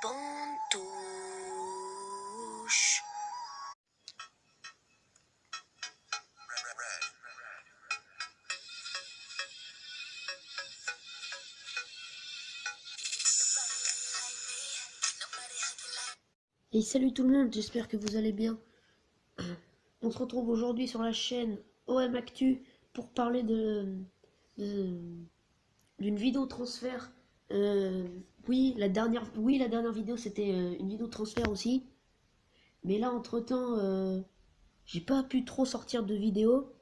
bonne touche. Et salut tout le monde, j'espère que vous allez bien. On se retrouve aujourd'hui sur la chaîne OM Actu pour parler d'une vidéo transfert. Oui, la dernière vidéo c'était une vidéo transfert aussi. Mais là, entre-temps, j'ai pas pu trop sortir de vidéo.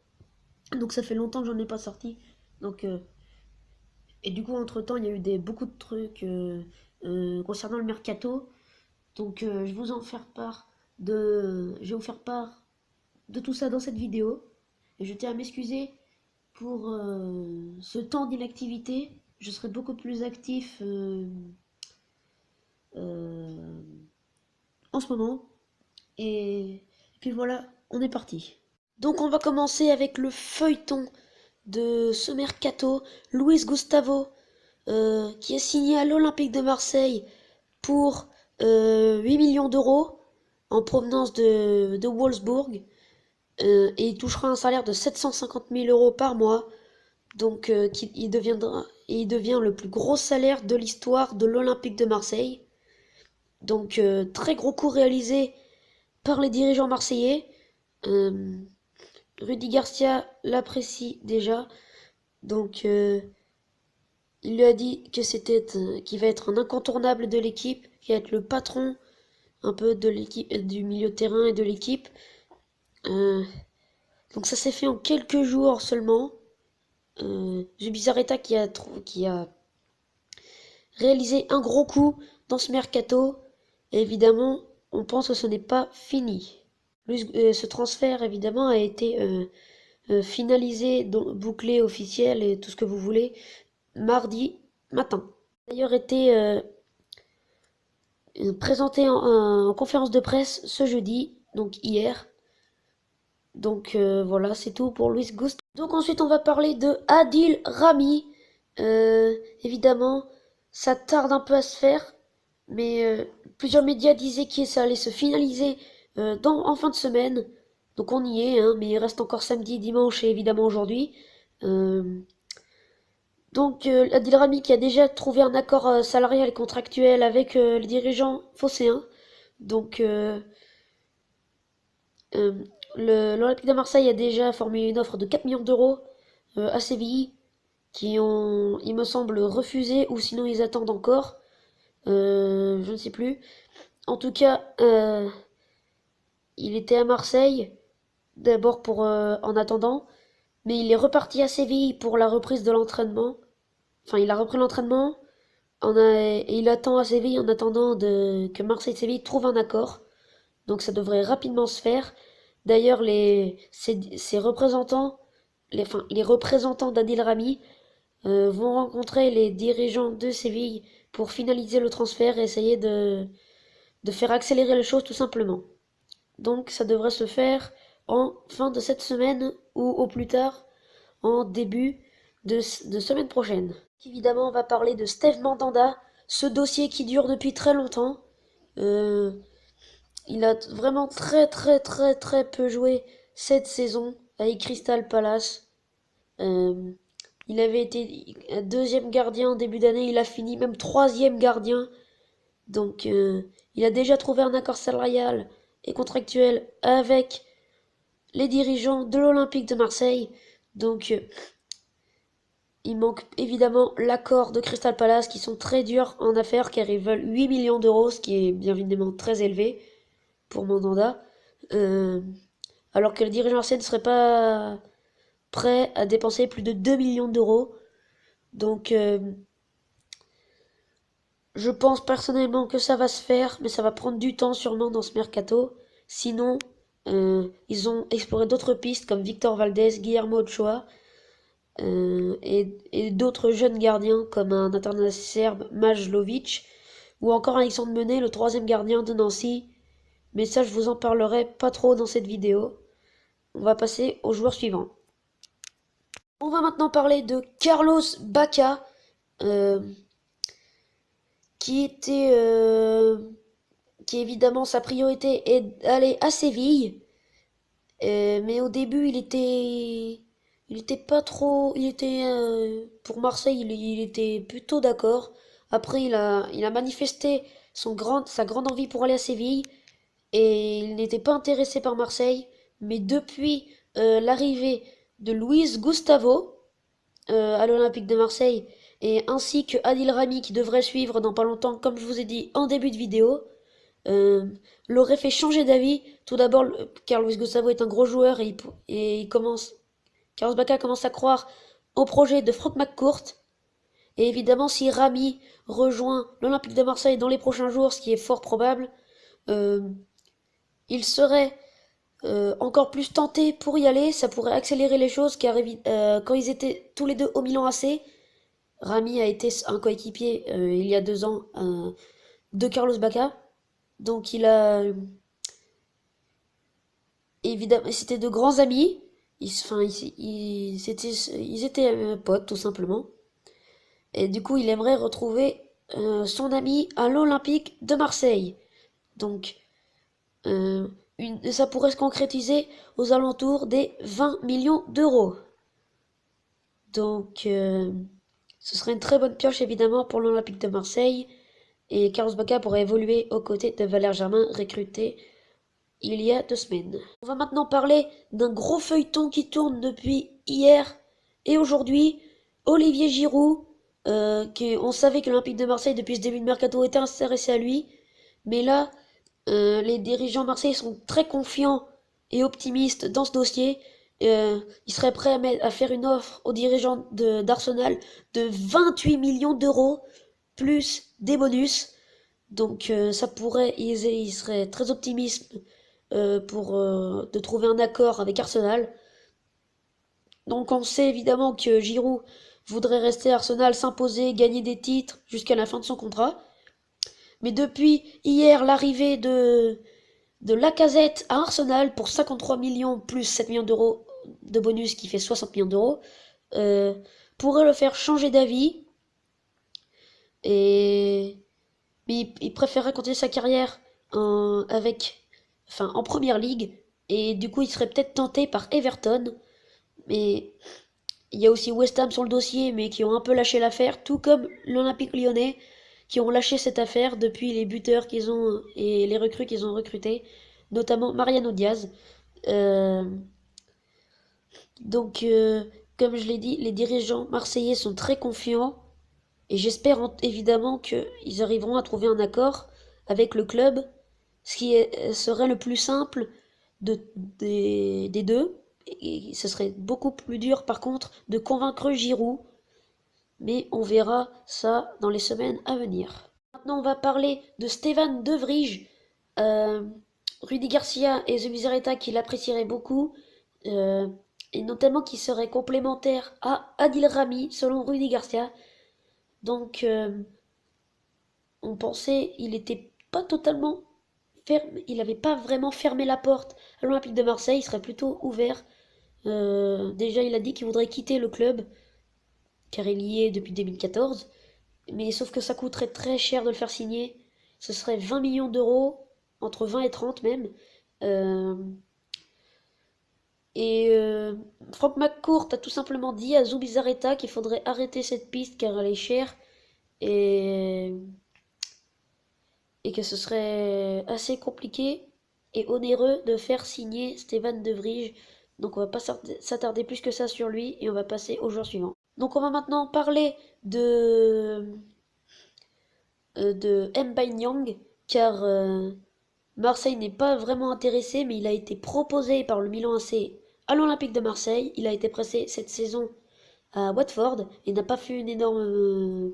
Donc ça fait longtemps que j'en ai pas sorti. Donc, et du coup, entre-temps, il y a eu beaucoup de trucs concernant le mercato. Donc je vais vous faire part de tout ça dans cette vidéo. Et je tiens à m'excuser pour ce temps d'inactivité. Je serai beaucoup plus actif euh, en ce moment. Et puis voilà, on est parti. Donc on va commencer avec le feuilleton de ce mercato. Luis Gustavo, qui est signé à l'Olympique de Marseille pour 8 millions d'euros en provenance de Wolfsburg. Et il touchera un salaire de 750 000 euros par mois. Donc il devient le plus gros salaire de l'histoire de l'Olympique de Marseille. Donc très gros coup réalisé par les dirigeants marseillais. Euh, Rudy Garcia l'apprécie déjà. Donc il lui a dit qu'il va être un incontournable de l'équipe, qu'il va être le patron un peu de l'équipe, du milieu de terrain et de l'équipe. Euh, donc ça s'est fait en quelques jours seulement. Zubizarreta qui a réalisé un gros coup dans ce mercato. Et évidemment, on pense que ce n'est pas fini. Ce transfert, évidemment, a été finalisé, bouclé, officiel et tout ce que vous voulez, mardi matin. D'ailleurs, été présenté en conférence de presse ce jeudi, donc hier. Donc voilà, c'est tout pour Luis Gust. Donc ensuite, on va parler de Adil Rami. Évidemment, ça tarde un peu à se faire, mais plusieurs médias disaient que ça allait se finaliser en fin de semaine. Donc on y est, hein, mais il reste encore samedi, dimanche et évidemment aujourd'hui. Euh, donc Adil Rami qui a déjà trouvé un accord salarial et contractuel avec les dirigeants phocéens. Donc euh, l'Olympique de Marseille a déjà formé une offre de 4 millions d'euros à Séville qui ont, il me semble, refusé ou sinon ils attendent encore. Je ne sais plus. En tout cas, il était à Marseille d'abord pour en attendant, mais il est reparti à Séville pour la reprise de l'entraînement. Enfin, il a repris l'entraînement et il attend à Séville en attendant que Marseille-Séville trouve un accord. Donc ça devrait rapidement se faire. D'ailleurs, ces représentants, les représentants d'Adil Rami vont rencontrer les dirigeants de Séville pour finaliser le transfert et essayer de faire accélérer les choses tout simplement. Donc ça devrait se faire en fin de cette semaine ou au plus tard en début de semaine prochaine. Évidemment, on va parler de Steve Mandanda, ce dossier qui dure depuis très longtemps. Euh, il a vraiment très peu joué cette saison avec Crystal Palace. Euh, il avait été deuxième gardien en début d'année, il a fini même troisième gardien. Donc il a déjà trouvé un accord salarial et contractuel avec les dirigeants de l'Olympique de Marseille. Donc il manque évidemment l'accord de Crystal Palace qui sont très durs en affaires car ils veulent 8 millions d'euros, ce qui est bien évidemment très élevé pour Mandanda. Euh, alors que le dirigeant ancien ne serait pas prêt à dépenser plus de 2 millions d'euros. Donc je pense personnellement que ça va se faire, mais ça va prendre du temps sûrement dans ce mercato. Sinon, ils ont exploré d'autres pistes comme Victor Valdez, Guillermo Ochoa et d'autres jeunes gardiens comme un international serbe Majlovic ou encore Alexandre Menet, le troisième gardien de Nancy. Mais ça, je vous en parlerai pas trop dans cette vidéo. On va passer aux joueurs suivants. On va maintenant parler de Carlos Bacca, euh, qui était, qui évidemment sa priorité est d'aller à Séville. Mais au début, il était pas trop, il était pour Marseille, il était plutôt d'accord. Après, il a manifesté sa grande envie pour aller à Séville et il n'était pas intéressé par Marseille. Mais depuis l'arrivée de Luis Gustavo à l'Olympique de Marseille et ainsi que Adil Rami qui devrait suivre dans pas longtemps, comme je vous ai dit en début de vidéo, euh, l'aurait fait changer d'avis. Tout d'abord, car Luis Gustavo est un gros joueur et Carlos Bacca commence à croire au projet de Franck McCourt. Et évidemment, si Rami rejoint l'Olympique de Marseille dans les prochains jours, ce qui est fort probable, euh, il serait encore plus tenté pour y aller. Ça pourrait accélérer les choses car quand ils étaient tous les deux au Milan AC, Rami a été un coéquipier il y a 2 ans de Carlos Bacca. Donc il a évidemment, c'était de grands amis. Ils étaient potes tout simplement. Et du coup, il aimerait retrouver son ami à l'Olympique de Marseille. Donc, ça pourrait se concrétiser aux alentours des 20 millions d'euros. Donc, ce serait une très bonne pioche évidemment pour l'Olympique de Marseille. Et Carlos Bacca pourrait évoluer aux côtés de Valère Germain, recruté il y a 2 semaines. On va maintenant parler d'un gros feuilleton qui tourne depuis hier et aujourd'hui. Olivier Giroud, on savait que l'Olympique de Marseille depuis ce début de mercato était intéressé à lui, mais là, les dirigeants marseillais sont très confiants et optimistes dans ce dossier. Ils seraient prêts à faire une offre aux dirigeants d'Arsenal de 28 millions d'euros plus des bonus. Donc ça pourrait, ils seraient très optimistes pour de trouver un accord avec Arsenal. Donc on sait évidemment que Giroud voudrait rester à Arsenal, s'imposer, gagner des titres jusqu'à la fin de son contrat. Mais depuis hier, l'arrivée de Lacazette à Arsenal pour 53 millions plus 7 millions d'euros de bonus qui fait 60 millions d'euros euh, pourrait le faire changer d'avis. Et mais il préférerait continuer sa carrière en première ligue. Et du coup, il serait peut-être tenté par Everton. Mais il y a aussi West Ham sur le dossier, mais qui ont un peu lâché l'affaire, tout comme l'Olympique Lyonnais, qui ont lâché cette affaire depuis les buteurs qu'ils ont et les recrues qu'ils ont recrutés, notamment Mariano Diaz. Euh, donc, comme je l'ai dit, les dirigeants marseillais sont très confiants et j'espère évidemment qu'ils arriveront à trouver un accord avec le club, serait le plus simple des deux. Et ce serait beaucoup plus dur par contre de convaincre Giroud, mais on verra ça dans les semaines à venir. Maintenant on va parler de Stéphane De Vrij, euh, Rudy Garcia et Zubizarreta qui l'apprécieraient beaucoup, euh, et notamment qui serait complémentaire à Adil Rami selon Rudy Garcia. Donc on pensait il était pas totalement fermé, il n'avait pas vraiment fermé la porte à l'Olympique de Marseille, il serait plutôt ouvert. Déjà, il a dit qu'il voudrait quitter le club, car il y est depuis 2014. Mais sauf que ça coûterait très cher de le faire signer. Ce serait 20 millions d'euros, entre 20 et 30 même. Euh, et Franck McCourt a tout simplement dit à Zubizarreta qu'il faudrait arrêter cette piste car elle est chère et, et que ce serait assez compliqué et onéreux de faire signer Stéphane De Vrij. Donc on va pas s'attarder plus que ça sur lui et on va passer au joueur suivant. Donc on va maintenant parler de M'Baye car Marseille n'est pas vraiment intéressé, mais il a été proposé par le Milan AC à l'Olympique de Marseille. Il a été pressé cette saison à Watford et n'a pas fait une énorme,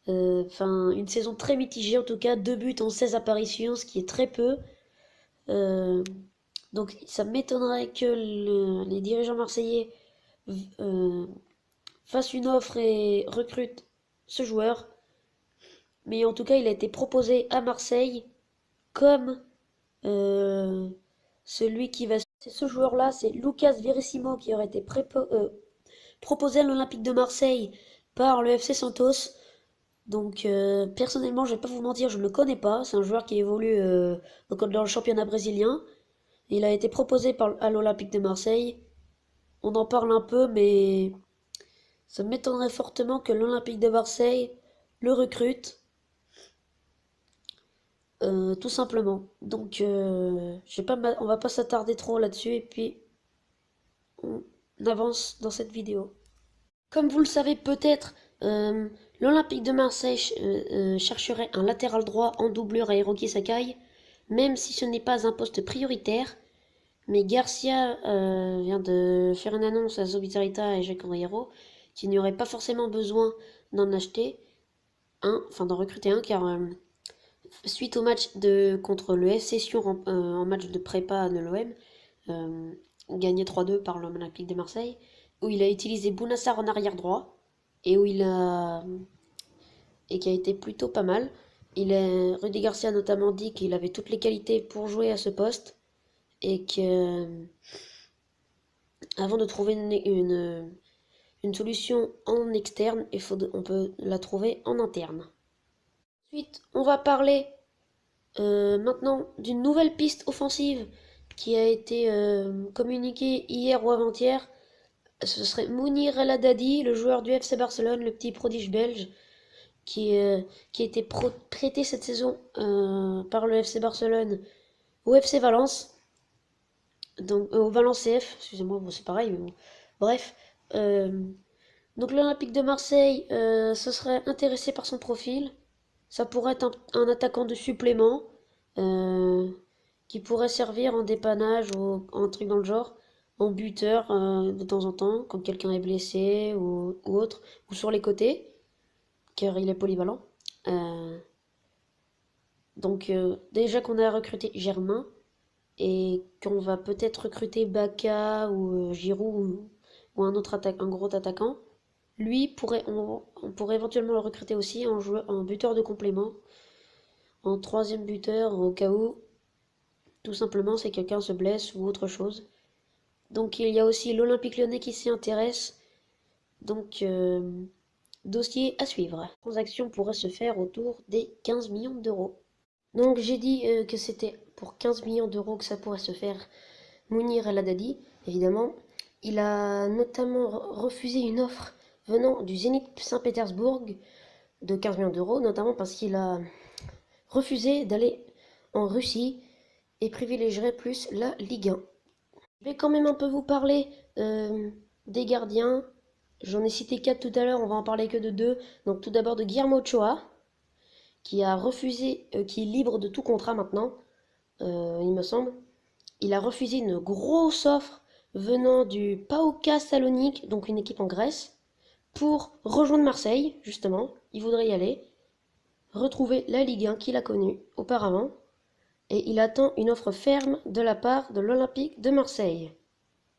une saison très mitigée en tout cas, 2 buts en 16 apparitions, ce qui est très peu. Euh, donc ça m'étonnerait que les dirigeants marseillais euh, fassent une offre et recrutent ce joueur. Mais en tout cas, il a été proposé à Marseille comme euh, celui qui va. C'est ce joueur-là, c'est Lucas Verissimo qui aurait été proposé à l'Olympique de Marseille par le FC Santos. Donc personnellement, je vais pas vous mentir, je ne le connais pas. C'est un joueur qui évolue donc dans le championnat brésilien. Il a été proposé à l'Olympique de Marseille. On en parle un peu, mais ça m'étonnerait fortement que l'Olympique de Marseille le recrute, tout simplement. Donc on va pas s'attarder trop là-dessus et puis on avance dans cette vidéo. Comme vous le savez peut-être, l'Olympique de Marseille chercherait un latéral droit en doublure à Hiroki Sakai, même si ce n'est pas un poste prioritaire. Mais Garcia vient de faire une annonce à Zubizarreta et Jacques Henriero qu'il n'y aurait pas forcément besoin d'en acheter un, enfin d'en recruter un, car suite au match contre le FC Sion en match de prépa de l'OM, gagné 3-2 par l'Olympique de Marseille, où il a utilisé Bounassar en arrière droit, et et qui a été plutôt pas mal. Rudy Garcia a notamment dit qu'il avait toutes les qualités pour jouer à ce poste, et que avant de trouver une solution en externe, on peut la trouver en interne. Ensuite, on va parler maintenant d'une nouvelle piste offensive qui a été communiquée hier ou avant-hier. Ce serait Mounir El Haddadi, le joueur du FC Barcelone, le petit prodige belge, qui a été prêté cette saison par le FC Barcelone au FC Valence, donc au Valence CF, excusez-moi, bon, c'est pareil, mais bon. Bref, donc l'Olympique de Marseille se serait intéressé par son profil. Ça pourrait être un attaquant de supplément euh, qui pourrait servir en dépannage ou un truc dans le genre, en buteur de temps en temps, quand quelqu'un est blessé ou autre, ou sur les côtés, car il est polyvalent. Euh, donc déjà qu'on a recruté Germain et qu'on va peut-être recruter Baka ou Giroud ou un gros attaquant. Lui, on pourrait éventuellement le recruter aussi en buteur de complément, en troisième buteur au cas où, tout simplement, si quelqu'un se blesse ou autre chose. Donc il y a aussi l'Olympique Lyonnais qui s'y intéresse. Donc dossier à suivre. La transaction pourrait se faire autour des 15 millions d'euros. Donc j'ai dit que c'était pour 15 millions d'euros que ça pourrait se faire. Mounir El Haddadi, évidemment. Il a notamment refusé une offre venant du Zénith Saint-Pétersbourg de 15 millions d'euros, notamment parce qu'il a refusé d'aller en Russie et privilégierait plus la Ligue 1. Je vais quand même un peu vous parler des gardiens. J'en ai cité 4 tout à l'heure, on va en parler que de 2. Donc tout d'abord de Guillermo Ochoa, qui a refusé, qui est libre de tout contrat maintenant, il me semble. Il a refusé une grosse offre venant du PAOK Salonique, donc une équipe en Grèce, pour rejoindre Marseille, justement. Il voudrait y aller, retrouver la Ligue 1 qu'il a connue auparavant, et il attend une offre ferme de la part de l'Olympique de Marseille.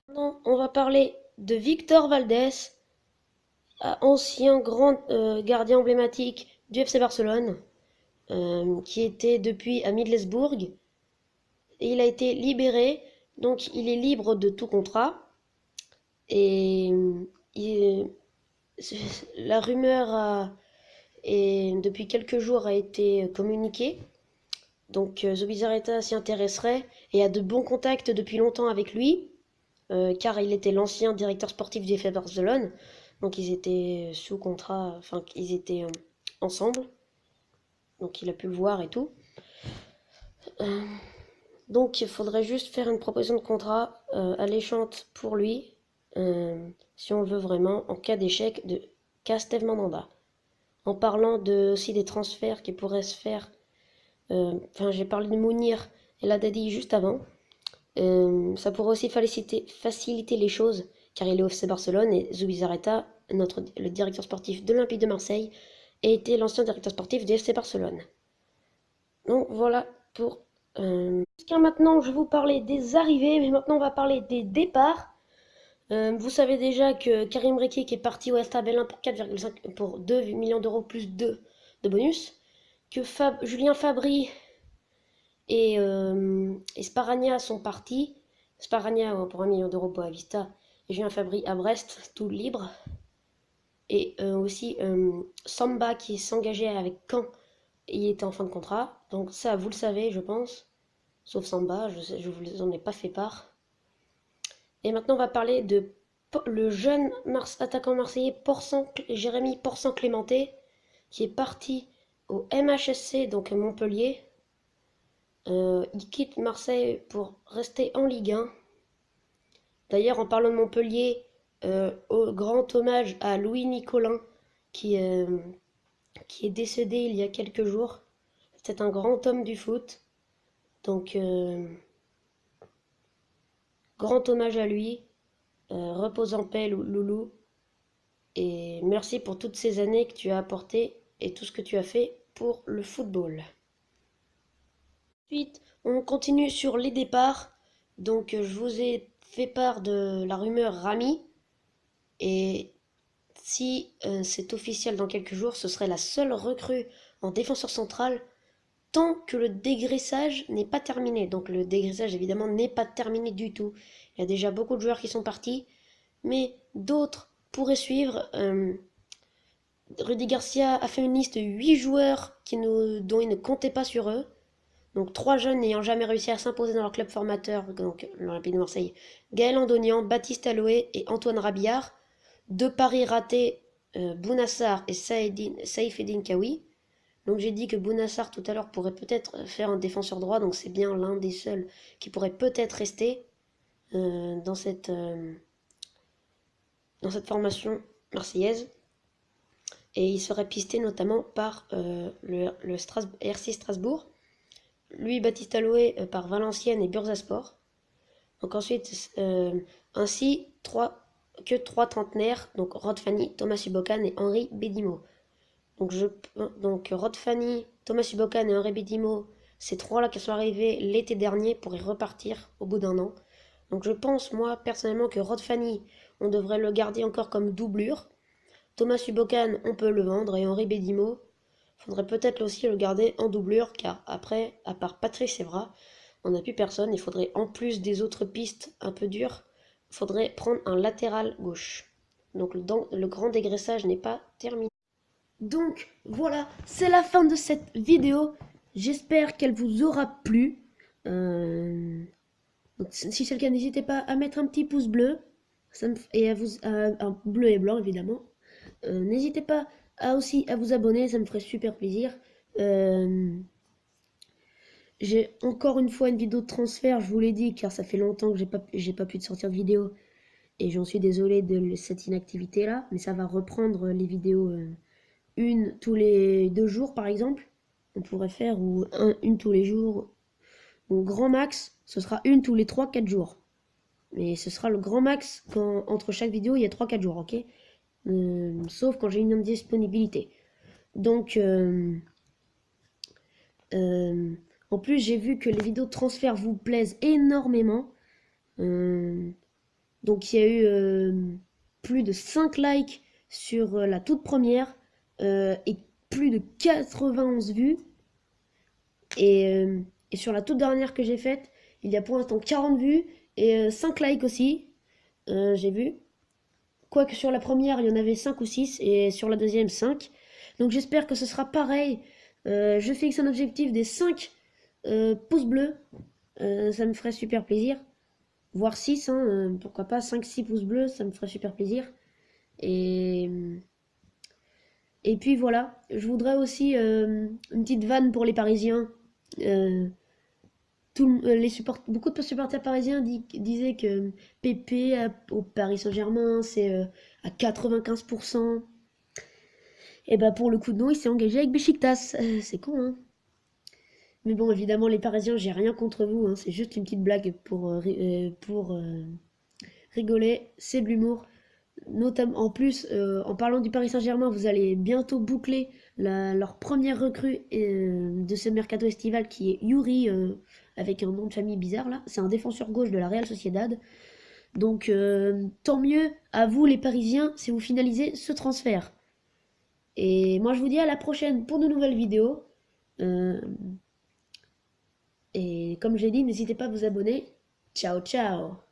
Maintenant, on va parler de Victor Valdés, ancien grand gardien emblématique du FC Barcelone, qui était depuis à Middlesbrough. Et il a été libéré, donc il est libre de tout contrat. Et il- la rumeur depuis quelques jours a été communiquée. Donc Zubizarreta s'y intéresserait et a de bons contacts depuis longtemps avec lui, car il était l'ancien directeur sportif du FC Barcelone. Donc ils étaient sous contrat, enfin ils étaient ensemble. Donc il a pu le voir et tout. Euh, donc il faudrait juste faire une proposition de contrat alléchante pour lui, si on le veut vraiment, en cas d'échec de Castev Mandanda. En parlant aussi des transferts qui pourraient se faire, enfin j'ai parlé de Mounir et Ladadi juste avant. Ça pourrait aussi faciliter les choses, car il est au FC Barcelone et Zubizarreta, le directeur sportif de l'Olympique de Marseille, a été l'ancien directeur sportif du FC Barcelone. Donc voilà pour... Jusqu'à maintenant, je vous parlais des arrivées, mais maintenant on va parler des départs. Vous savez déjà que Karim Rekik est parti au Hertha Berlin pour 2 millions d'euros plus 2 de bonus. Que Julien Fabry et Sparagna sont partis. Sparagna pour 1 million d'euros pour Avista et Julien Fabry à Brest, tout libre. Et aussi Samba qui s'engageait avec Caen, il était en fin de contrat. Donc ça, vous le savez, je pense. Sauf Samba, je vous en ai pas fait part. Et maintenant, on va parler de le jeune attaquant marseillais Jérémy Porsan-Clémenté, qui est parti au MHSC, donc à Montpellier. Il quitte Marseille pour rester en Ligue 1. D'ailleurs, en parlant de Montpellier, au grand hommage à Louis Nicolin, qui, euh, qui est décédé il y a quelques jours. C'était un grand homme du foot. Donc, grand hommage à lui. Repose en paix, Loulou. Et merci pour toutes ces années que tu as apportées et tout ce que tu as fait pour le football. Ensuite, on continue sur les départs. Donc, je vous ai fait part de la rumeur Rami. Et si c'est officiel dans quelques jours, ce serait la seule recrue en défenseur central tant que le dégraissage n'est pas terminé. Donc le dégraissage évidemment n'est pas terminé du tout. Il y a déjà beaucoup de joueurs qui sont partis, mais d'autres pourraient suivre. Rudy Garcia a fait une liste de 8 joueurs dont il ne comptait pas sur eux. Donc 3 jeunes n'ayant jamais réussi à s'imposer dans leur club formateur, donc l'Olympique de Marseille. Gaël Andonian, Baptiste Aloé et Antoine Rabillard. 2 paris ratés, Bounassar et Saïf Eddin Kawi. Donc j'ai dit que Bounassar tout à l'heure pourrait peut-être faire un défenseur droit, donc c'est bien l'un des seuls qui pourrait peut-être rester euh, dans, cette, euh, dans cette formation marseillaise. Et il serait pisté notamment par le RC Strasbourg, Louis Baptiste Aloé par Valenciennes et Bursaspor. Donc ensuite, ainsi que 3 trentenaires, donc Rod Fanny, Thomas Subocan et Henri Bédimo. Donc Rod Fanny, Thomas Subocan et Henri Bédimo, ces trois-là qui sont arrivés l'été dernier pourraient repartir au bout d'un an. Donc je pense, moi, personnellement, que Rod Fanny, on devrait le garder encore comme doublure. Thomas Subocan, on peut le vendre. Et Henri Bédimo, faudrait peut-être aussi le garder en doublure, car après, à part Patrice Evra, on n'a plus personne. Il faudrait, en plus des autres pistes un peu dures, il faudrait prendre un latéral gauche. Donc le grand dégraissage n'est pas terminé. Donc voilà, c'est la fin de cette vidéo. J'espère qu'elle vous aura plu. Donc, si c'est le cas, n'hésitez pas à mettre un petit pouce bleu et un bleu et blanc évidemment. N'hésitez pas aussi à vous abonner, ça me ferait super plaisir. J'ai encore une fois une vidéo de transfert, je vous l'ai dit, car ça fait longtemps que j'ai pas pu sortir de vidéo et j'en suis désolé de cette inactivité là, mais ça va reprendre les vidéos. Une tous les 2 jours par exemple, on pourrait faire, ou une tous les jours. Au grand max, ce sera une tous les 3-4 jours. Mais ce sera le grand max quand entre chaque vidéo il y a 3-4 jours, ok. Sauf quand j'ai une indisponibilité. Donc, en plus, j'ai vu que les vidéos de transfert vous plaisent énormément. Donc, il y a eu plus de 5 likes sur la toute première et plus de 91 vues. Et sur la toute dernière que j'ai faite, il y a pour l'instant 40 vues et 5 likes aussi. J'ai vu. Quoique sur la première, il y en avait 5 ou 6 et sur la deuxième 5. Donc j'espère que ce sera pareil. Je fixe un objectif des 5 pouces bleus. Ça me ferait super plaisir. Voire 6, hein, pourquoi pas 5-6 pouces bleus, ça me ferait super plaisir. Et, et puis voilà, je voudrais aussi une petite vanne pour les Parisiens. Euh, beaucoup de supporters parisiens disaient que Pépé au Paris Saint-Germain, c'est à 95%. Et bah pour le coup de non, il s'est engagé avec Beşiktaş. C'est con, hein. Mais bon, évidemment, les Parisiens, j'ai rien contre vous, hein. C'est juste une petite blague pour rigoler. C'est de l'humour. Notamment, en plus, en parlant du Paris Saint-Germain, vous allez bientôt boucler leur première recrue de ce mercato estival qui est Yuri, avec un nom de famille bizarre là. C'est un défenseur gauche de la Real Sociedad. Donc tant mieux à vous les Parisiens si vous finalisez ce transfert. Et moi je vous dis à la prochaine pour de nouvelles vidéos. Euh, et comme j'ai dit, n'hésitez pas à vous abonner. Ciao ciao.